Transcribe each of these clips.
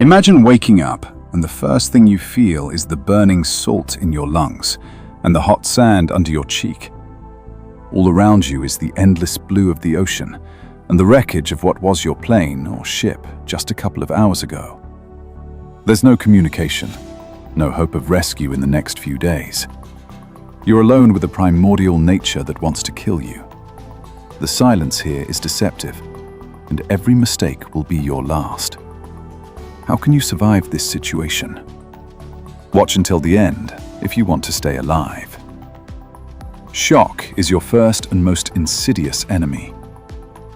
Imagine waking up and the first thing you feel is the burning salt in your lungs and the hot sand under your cheek. All around you is the endless blue of the ocean and the wreckage of what was your plane or ship just a couple of hours ago. There's no communication, no hope of rescue in the next few days. You're alone with a primordial nature that wants to kill you. The silence here is deceptive, and every mistake will be your last. How can you survive this situation? Watch until the end if you want to stay alive. Shock is your first and most insidious enemy.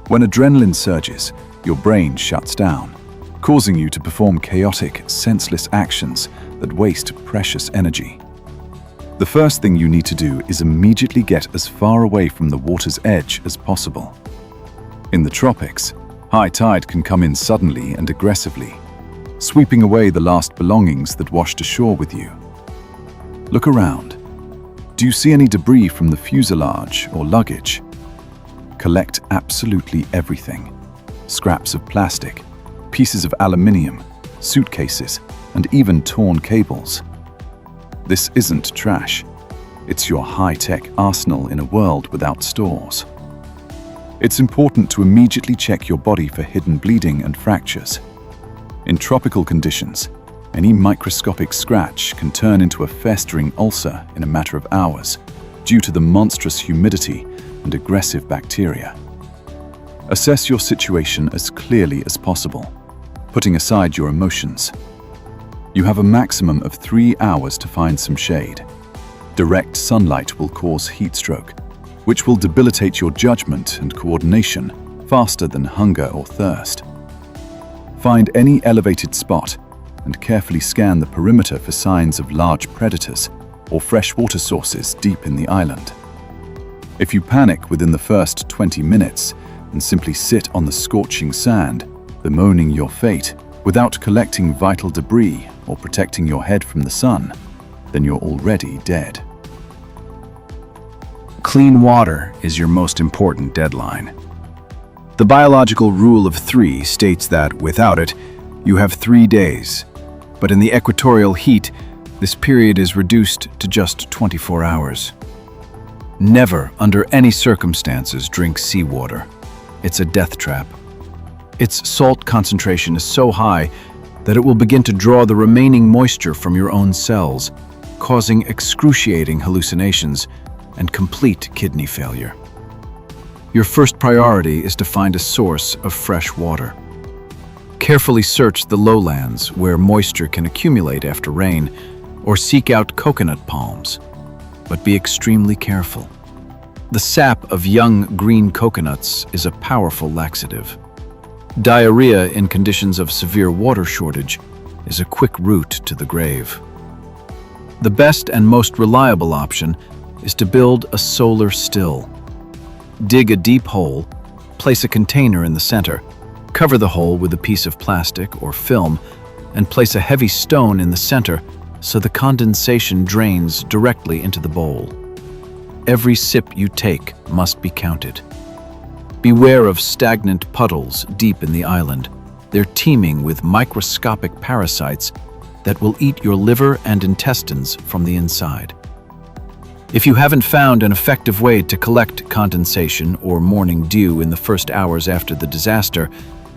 When adrenaline surges, your brain shuts down, causing you to perform chaotic, senseless actions that waste precious energy. The first thing you need to do is immediately get as far away from the water's edge as possible. In the tropics, high tide can come in suddenly and aggressively, sweeping away the last belongings that washed ashore with you. Look around. Do you see any debris from the fuselage or luggage? Collect absolutely everything. Scraps of plastic, pieces of aluminium, suitcases, and even torn cables. This isn't trash. It's your high-tech arsenal in a world without stores. It's important to immediately check your body for hidden bleeding and fractures. In tropical conditions, any microscopic scratch can turn into a festering ulcer in a matter of hours due to the monstrous humidity and aggressive bacteria. Assess your situation as clearly as possible, putting aside your emotions. You have a maximum of 3 hours to find some shade. Direct sunlight will cause heat stroke, which will debilitate your judgment and coordination faster than hunger or thirst. Find any elevated spot and carefully scan the perimeter for signs of large predators or fresh water sources deep in the island. If you panic within the first 20 minutes and simply sit on the scorching sand, bemoaning your fate, without collecting vital debris or protecting your head from the sun, then you're already dead. Clean water is your most important deadline. The biological rule of 3 states that, without it, you have 3 days. But in the equatorial heat, this period is reduced to just 24 hours. Never, under any circumstances, drink seawater. It's a death trap. Its salt concentration is so high that it will begin to draw the remaining moisture from your own cells, causing excruciating hallucinations and complete kidney failure. Your first priority is to find a source of fresh water. Carefully search the lowlands where moisture can accumulate after rain, or seek out coconut palms, but be extremely careful. The sap of young green coconuts is a powerful laxative. Diarrhea in conditions of severe water shortage is a quick route to the grave. The best and most reliable option is to build a solar still. Dig a deep hole, place a container in the center, cover the hole with a piece of plastic or film, and place a heavy stone in the center so the condensation drains directly into the bowl. Every sip you take must be counted. Beware of stagnant puddles deep in the island. They're teeming with microscopic parasites that will eat your liver and intestines from the inside. If you haven't found an effective way to collect condensation or morning dew in the first hours after the disaster,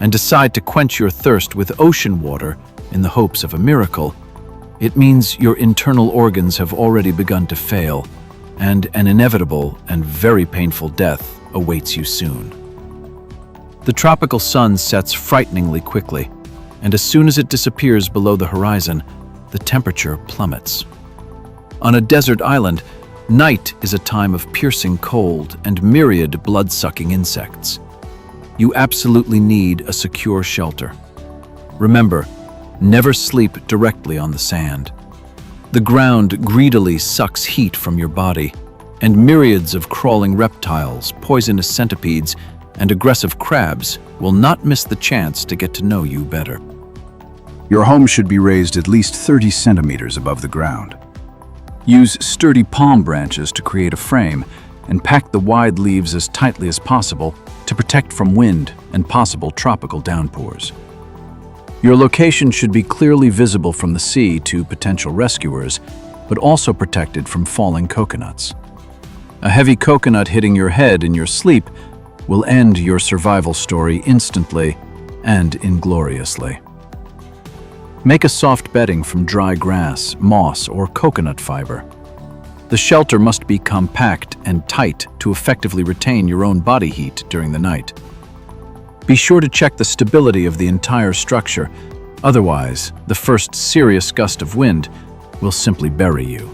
and decide to quench your thirst with ocean water in the hopes of a miracle, it means your internal organs have already begun to fail, and an inevitable and very painful death awaits you soon. The tropical sun sets frighteningly quickly, and as soon as it disappears below the horizon, the temperature plummets. On a desert island, night is a time of piercing cold and myriad blood-sucking insects. You absolutely need a secure shelter. Remember, never sleep directly on the sand. The ground greedily sucks heat from your body, and myriads of crawling reptiles, poisonous centipedes, and aggressive crabs will not miss the chance to get to know you better. Your home should be raised at least 30 centimeters above the ground. Use sturdy palm branches to create a frame and pack the wide leaves as tightly as possible to protect from wind and possible tropical downpours. Your location should be clearly visible from the sea to potential rescuers, but also protected from falling coconuts. A heavy coconut hitting your head in your sleep will end your survival story instantly and ingloriously. Make a soft bedding from dry grass, moss, or coconut fiber. The shelter must be compact and tight to effectively retain your own body heat during the night. Be sure to check the stability of the entire structure, otherwise, the first serious gust of wind will simply bury you.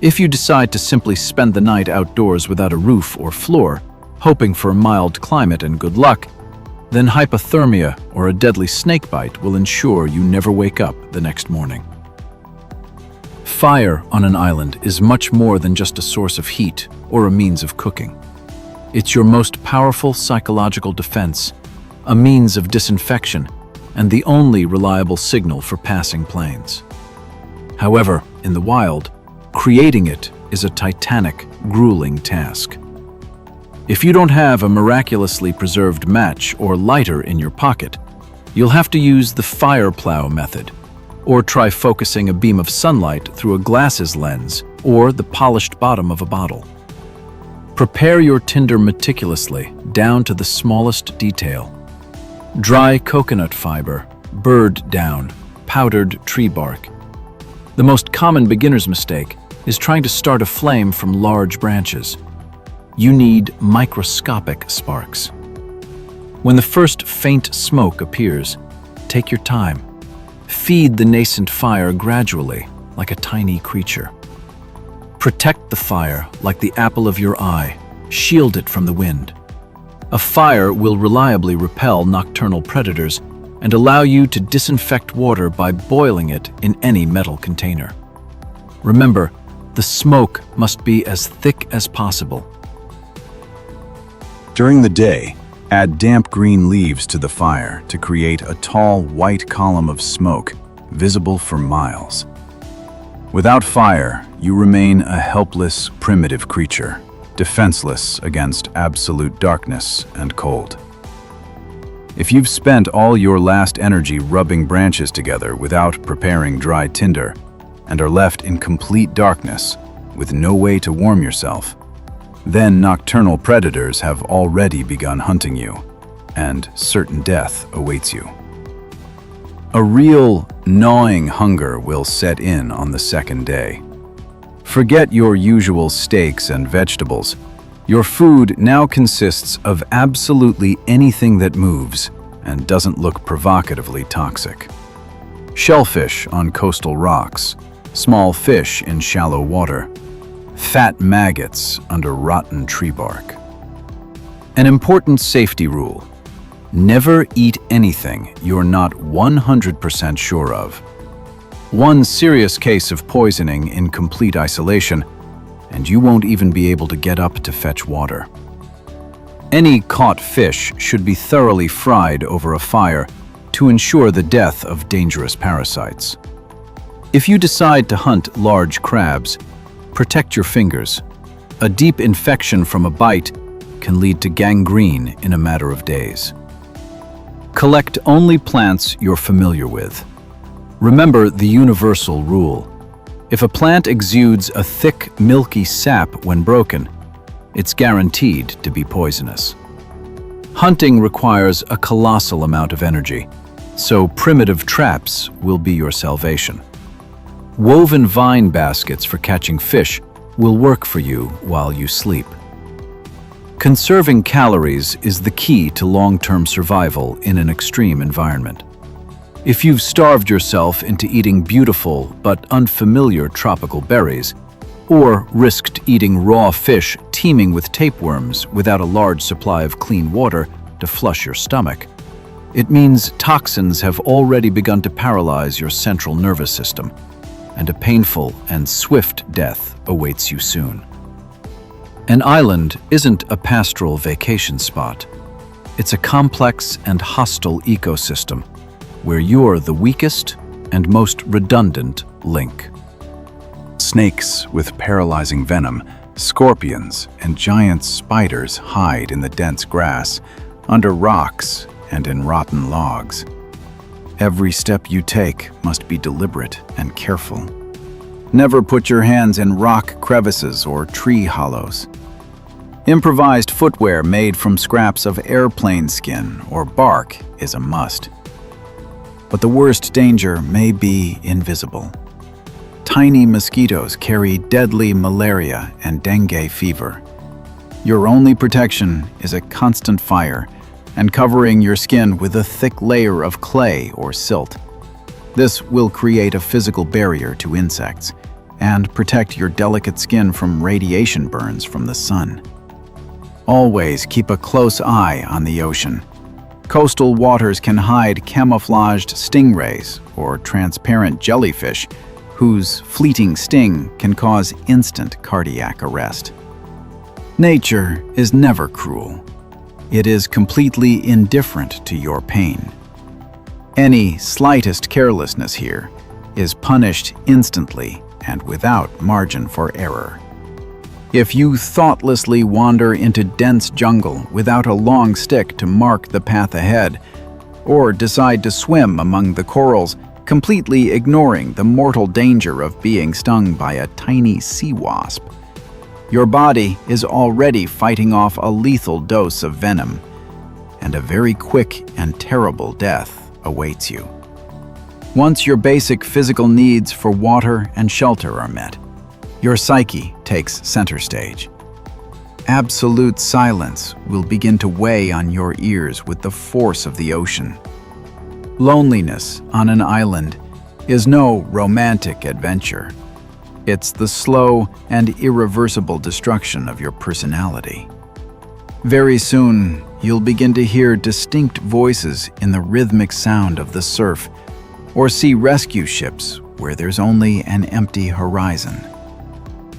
If you decide to simply spend the night outdoors without a roof or floor, hoping for a mild climate and good luck, then hypothermia or a deadly snakebite will ensure you never wake up the next morning. Fire on an island is much more than just a source of heat or a means of cooking. It's your most powerful psychological defense, a means of disinfection, and the only reliable signal for passing planes. However, in the wild, creating it is a titanic, grueling task. If you don't have a miraculously preserved match or lighter in your pocket, you'll have to use the fire plow method, or try focusing a beam of sunlight through a glasses lens or the polished bottom of a bottle. Prepare your tinder meticulously, down to the smallest detail. Dry coconut fiber, bird down, powdered tree bark. The most common beginner's mistake is trying to start a flame from large branches. You need microscopic sparks. When the first faint smoke appears, take your time. Feed the nascent fire gradually, like a tiny creature. Protect the fire like the apple of your eye. Shield it from the wind. A fire will reliably repel nocturnal predators and allow you to disinfect water by boiling it in any metal container. Remember, the smoke must be as thick as possible. During the day, add damp green leaves to the fire to create a tall white column of smoke visible for miles. Without fire, you remain a helpless, primitive creature, defenseless against absolute darkness and cold. If you've spent all your last energy rubbing branches together without preparing dry tinder, and are left in complete darkness with no way to warm yourself, then nocturnal predators have already begun hunting you, and certain death awaits you. A real, gnawing hunger will set in on the second day. Forget your usual steaks and vegetables. Your food now consists of absolutely anything that moves and doesn't look provocatively toxic. Shellfish on coastal rocks, small fish in shallow water, fat maggots under rotten tree bark. An important safety rule: never eat anything you're not 100% sure of. One serious case of poisoning in complete isolation, and you won't even be able to get up to fetch water. Any caught fish should be thoroughly fried over a fire to ensure the death of dangerous parasites. If you decide to hunt large crabs, protect your fingers. A deep infection from a bite can lead to gangrene in a matter of days. Collect only plants you're familiar with. Remember the universal rule: if a plant exudes a thick, milky sap when broken, it's guaranteed to be poisonous. Hunting requires a colossal amount of energy, so primitive traps will be your salvation. Woven vine baskets for catching fish will work for you while you sleep. Conserving calories is the key to long-term survival in an extreme environment. If you've starved yourself into eating beautiful but unfamiliar tropical berries, or risked eating raw fish teeming with tapeworms without a large supply of clean water to flush your stomach, it means toxins have already begun to paralyze your central nervous system, and a painful and swift death awaits you soon. An island isn't a pastoral vacation spot. It's a complex and hostile ecosystem where you're the weakest and most redundant link. Snakes with paralyzing venom, scorpions, and giant spiders hide in the dense grass, under rocks, and in rotten logs. Every step you take must be deliberate and careful. Never put your hands in rock crevices or tree hollows. Improvised footwear made from scraps of airplane skin or bark is a must. But the worst danger may be invisible. Tiny mosquitoes carry deadly malaria and dengue fever. Your only protection is a constant fire and covering your skin with a thick layer of clay or silt. This will create a physical barrier to insects and protect your delicate skin from radiation burns from the sun. Always keep a close eye on the ocean. Coastal waters can hide camouflaged stingrays or transparent jellyfish whose fleeting sting can cause instant cardiac arrest. Nature is never cruel. It is completely indifferent to your pain. Any slightest carelessness here is punished instantly and without margin for error. If you thoughtlessly wander into dense jungle without a long stick to mark the path ahead, or decide to swim among the corals, completely ignoring the mortal danger of being stung by a tiny sea wasp, your body is already fighting off a lethal dose of venom, and a very quick and terrible death awaits you. Once your basic physical needs for water and shelter are met, your psyche takes center stage. Absolute silence will begin to weigh on your ears with the force of the ocean. Loneliness on an island is no romantic adventure. It's the slow and irreversible destruction of your personality. Very soon, you'll begin to hear distinct voices in the rhythmic sound of the surf, or see rescue ships where there's only an empty horizon.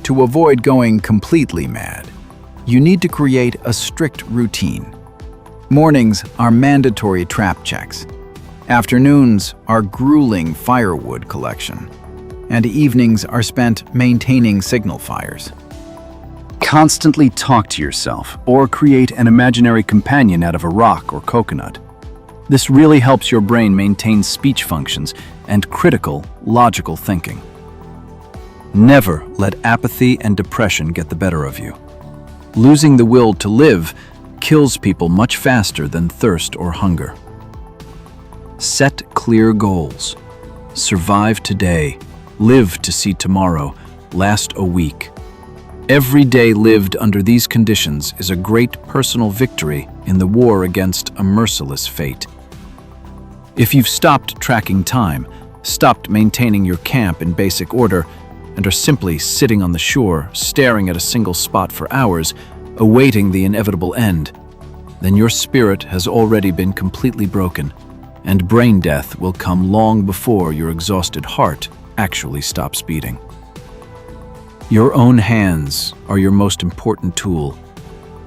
To avoid going completely mad, you need to create a strict routine. Mornings are mandatory trap checks. Afternoons are grueling firewood collection. And evenings are spent maintaining signal fires. Constantly talk to yourself or create an imaginary companion out of a rock or coconut. This really helps your brain maintain speech functions and critical, logical thinking. Never let apathy and depression get the better of you. Losing the will to live kills people much faster than thirst or hunger. Set clear goals. Survive today. Live to see tomorrow. Last a week. Every day lived under these conditions is a great personal victory in the war against a merciless fate. If you've stopped tracking time, stopped maintaining your camp in basic order, and are simply sitting on the shore, staring at a single spot for hours, awaiting the inevitable end, then your spirit has already been completely broken, and brain death will come long before your exhausted heart actually stops beating. Your own hands are your most important tool,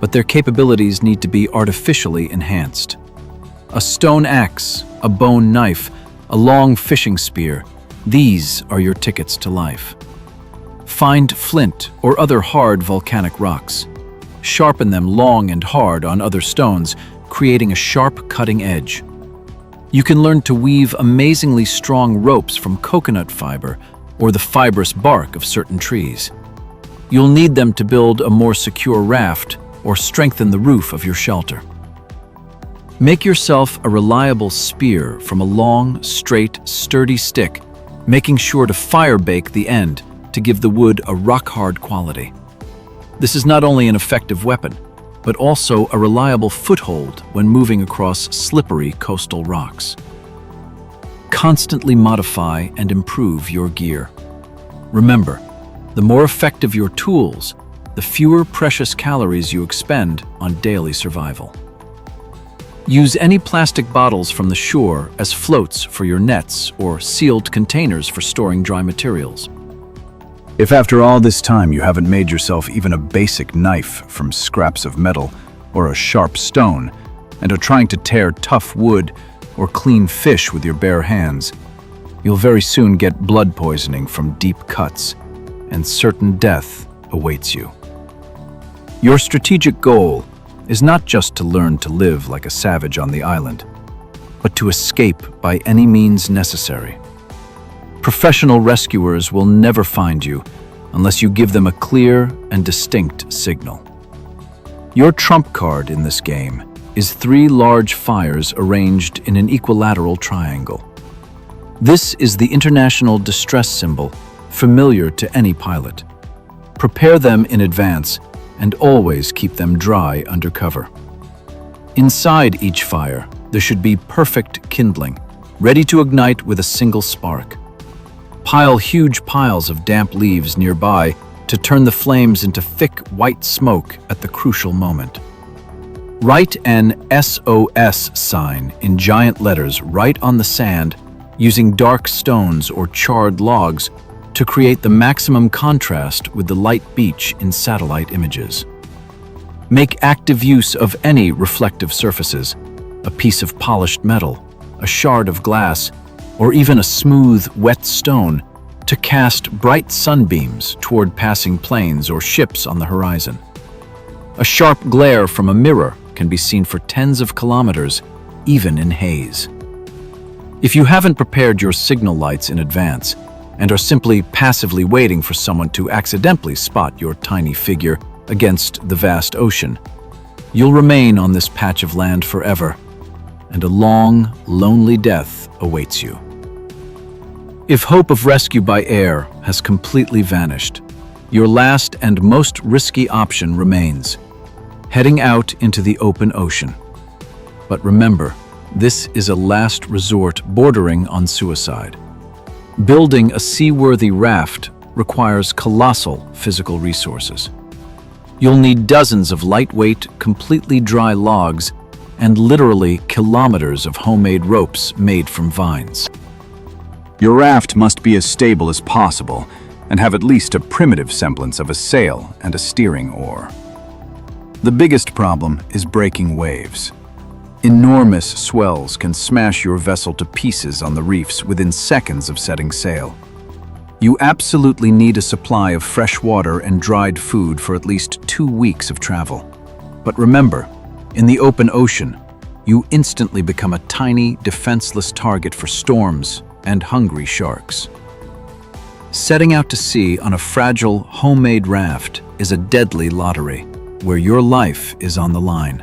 but their capabilities need to be artificially enhanced. A stone axe, a bone knife, a long fishing spear, these are your tickets to life. Find flint or other hard volcanic rocks. Sharpen them long and hard on other stones, creating a sharp cutting edge. You can learn to weave amazingly strong ropes from coconut fiber or the fibrous bark of certain trees. You'll need them to build a more secure raft or strengthen the roof of your shelter. Make yourself a reliable spear from a long, straight, sturdy stick, making sure to fire bake the end to give the wood a rock-hard quality. This is not only an effective weapon, but also a reliable foothold when moving across slippery coastal rocks. Constantly modify and improve your gear. Remember, the more effective your tools, the fewer precious calories you expend on daily survival. Use any plastic bottles from the shore as floats for your nets or sealed containers for storing dry materials. If after all this time you haven't made yourself even a basic knife from scraps of metal or a sharp stone, and are trying to tear tough wood or clean fish with your bare hands, you'll very soon get blood poisoning from deep cuts, and certain death awaits you. Your strategic goal is not just to learn to live like a savage on the island. but to escape by any means necessary. Professional rescuers will never find you unless you give them a clear and distinct signal. Your trump card in this game is 3 large fires arranged in an equilateral triangle. This is the international distress symbol, familiar to any pilot. Prepare them in advance and always keep them dry under cover. Inside each fire, there should be perfect kindling, ready to ignite with a single spark. Pile huge piles of damp leaves nearby to turn the flames into thick white smoke at the crucial moment. Write an SOS sign in giant letters right on the sand using dark stones or charred logs to create the maximum contrast with the light beach in satellite images. Make active use of any reflective surfaces, a piece of polished metal, a shard of glass, or even a smooth, wet stone to cast bright sunbeams toward passing planes or ships on the horizon. A sharp glare from a mirror can be seen for tens of kilometers, even in haze. If you haven't prepared your signal lights in advance and are simply passively waiting for someone to accidentally spot your tiny figure against the vast ocean, you'll remain on this patch of land forever, and a long, lonely death awaits you. If hope of rescue by air has completely vanished, your last and most risky option remains: heading out into the open ocean. But remember, this is a last resort bordering on suicide. Building a seaworthy raft requires colossal physical resources. You'll need dozens of lightweight, completely dry logs and literally kilometers of homemade ropes made from vines. Your raft must be as stable as possible and have at least a primitive semblance of a sail and a steering oar. The biggest problem is breaking waves. Enormous swells can smash your vessel to pieces on the reefs within seconds of setting sail. You absolutely need a supply of fresh water and dried food for at least 2 weeks of travel. But remember, in the open ocean, you instantly become a tiny, defenseless target for storms and hungry sharks. Setting out to sea on a fragile, homemade raft is a deadly lottery, where your life is on the line.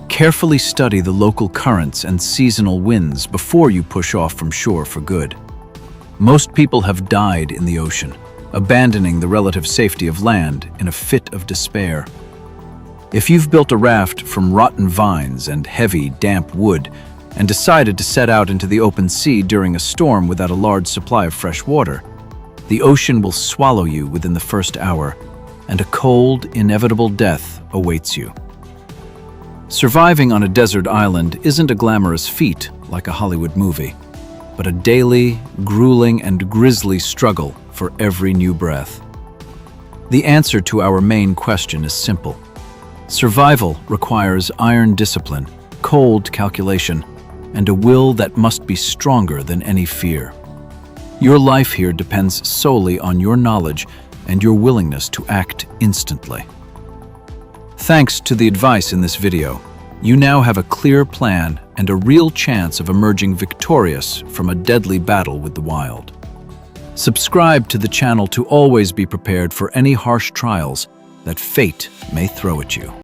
Carefully study the local currents and seasonal winds before you push off from shore for good. Most people have died in the ocean, abandoning the relative safety of land in a fit of despair. If you've built a raft from rotten vines and heavy, damp wood and decided to set out into the open sea during a storm without a large supply of fresh water, the ocean will swallow you within the first hour, and a cold, inevitable death awaits you. Surviving on a desert island isn't a glamorous feat like a Hollywood movie, but a daily, grueling and grisly struggle for every new breath. The answer to our main question is simple. Survival requires iron discipline, cold calculation, and a will that must be stronger than any fear. Your life here depends solely on your knowledge and your willingness to act instantly. Thanks to the advice in this video, you now have a clear plan and a real chance of emerging victorious from a deadly battle with the wild. Subscribe to the channel to always be prepared for any harsh trials that fate may throw at you.